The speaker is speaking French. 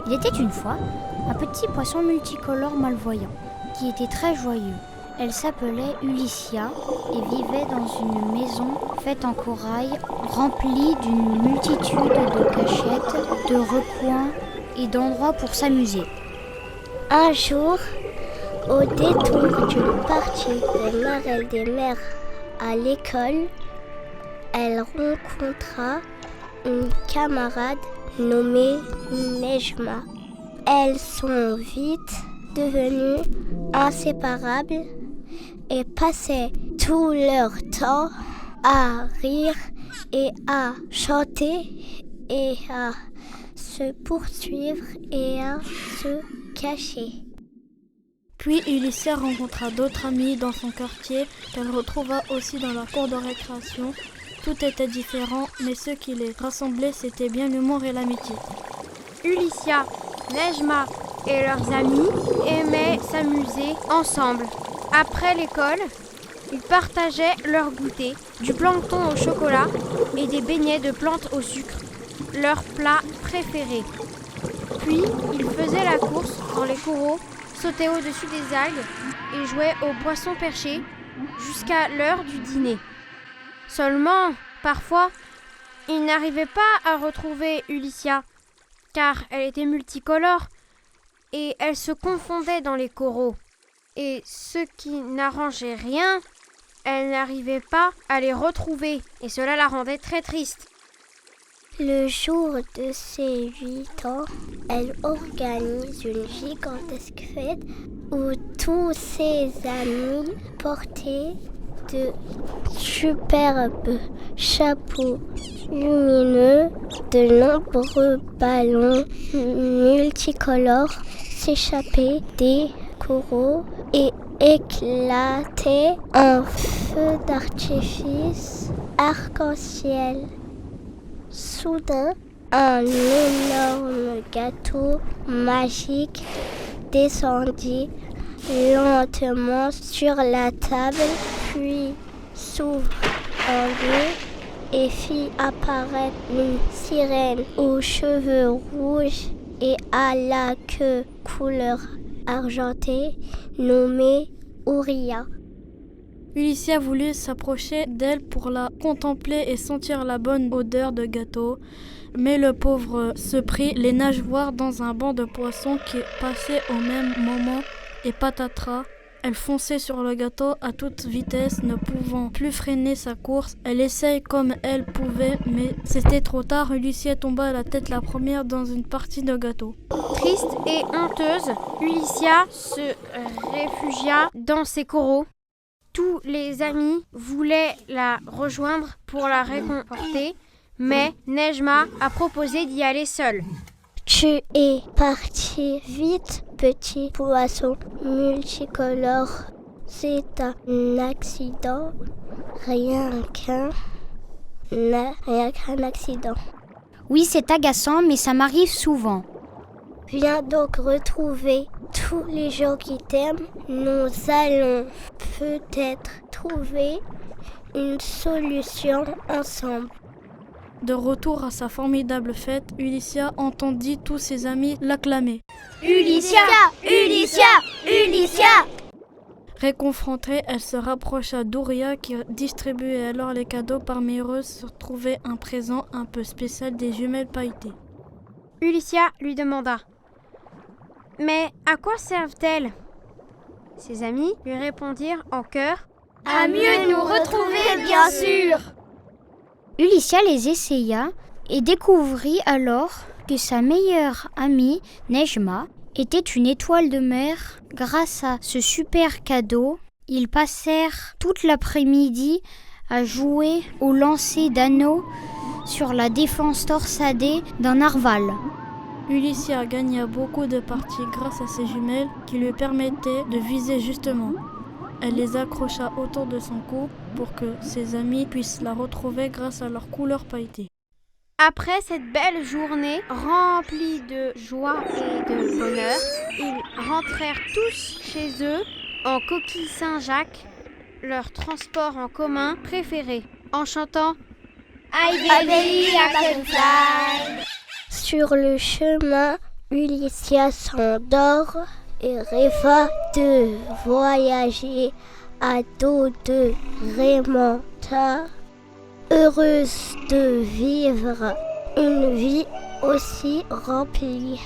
Il était une fois un petit poisson multicolore malvoyant qui était très joyeux. Elle s'appelait Ulycia et vivait dans une maison faite en corail remplie d'une multitude de cachettes, de recoins et d'endroits pour s'amuser. Un jour, au détour d'une partie de Marelle des Mers à l'école, elle rencontra une camarade nommée Nejma. Elles sont vite devenues inséparables et passaient tout leur temps à rire et à chanter et à se poursuivre et à se cacher. Puis Ulycia rencontra d'autres amis dans son quartier qu'elle retrouva aussi dans la cour de récréation. Tout était différent, mais ce qui les rassemblait, c'était bien l'humour et l'amitié. Ulycia, Nejma et leurs amis aimaient s'amuser ensemble. Après l'école, ils partageaient leur goûter, du plancton au chocolat et des beignets de plantes au sucre, leur plat préféré. Puis, ils faisaient la course dans les coraux, sautaient au-dessus des algues et jouaient aux poissons perchés jusqu'à l'heure du dîner. Seulement, parfois, ils n'arrivaient pas à retrouver Ulycia, car elle était multicolore et elle se confondait dans les coraux. Et ce qui n'arrangeait rien, elle n'arrivait pas à les retrouver et cela la rendait très triste. Le jour de ses 8 ans, elle organise une gigantesque fête où tous ses amis portaient de superbes chapeaux lumineux, de nombreux ballons multicolores s'échappaient des coraux et éclataient en feux d'artifice arc-en-ciel. Soudain, un énorme gâteau magique descendit lentement sur la table, puis s'ouvre en deux et fit apparaître une sirène aux cheveux rouges et à la queue couleur argentée nommée Ouria. Ulycia voulut s'approcher d'elle pour la contempler et sentir la bonne odeur de gâteau, mais le pauvre se prit les nageoires dans un banc de poissons qui passait au même moment et patatras. Elle fonçait sur le gâteau à toute vitesse, ne pouvant plus freiner sa course. Elle essayait comme elle pouvait, mais c'était trop tard. Ulycia tomba la tête la première dans une partie de gâteau. Triste et honteuse, Ulycia se réfugia dans ses coraux. Tous les amis voulaient la rejoindre pour la réconforter, mais Nejma a proposé d'y aller seule. Tu es parti vite, petit poisson multicolore. C'est un accident, rien qu'un accident. Oui, c'est agaçant, mais ça m'arrive souvent. Viens donc retrouver tous les gens qui t'aiment. Nous allons peut-être trouver une solution ensemble. De retour à sa formidable fête, Ulycia entendit tous ses amis l'acclamer. Ulycia, Ulycia, Ulycia! Réconfortée, elle se rapprocha d'Ouria qui distribuait alors les cadeaux. Parmi eux se trouvait un présent un peu spécial, des jumelles pailletées. Ulycia lui demanda « Mais à quoi servent-elles » Ses amis lui répondirent en chœur « À mieux nous retrouver, bien sûr !» Ulycia les essaya et découvrit alors que sa meilleure amie, Nejma, était une étoile de mer. Grâce à ce super cadeau, ils passèrent toute l'après-midi à jouer au lancer d'anneaux sur la défense torsadée d'un narval. Ulycia gagna beaucoup de parties grâce à ses jumelles qui lui permettaient de viser justement. Elle les accrocha autour de son cou pour que ses amis puissent la retrouver grâce à leur couleur pailletée. Après cette belle journée remplie de joie et de bonheur, ils rentrèrent tous chez eux en coquille Saint-Jacques, leur transport en commun préféré, en chantant « I baby, I can fly ». Sur le chemin, Ulyssa s'endort et rêva de voyager à dos de Raymanta, heureuse de vivre une vie aussi remplie.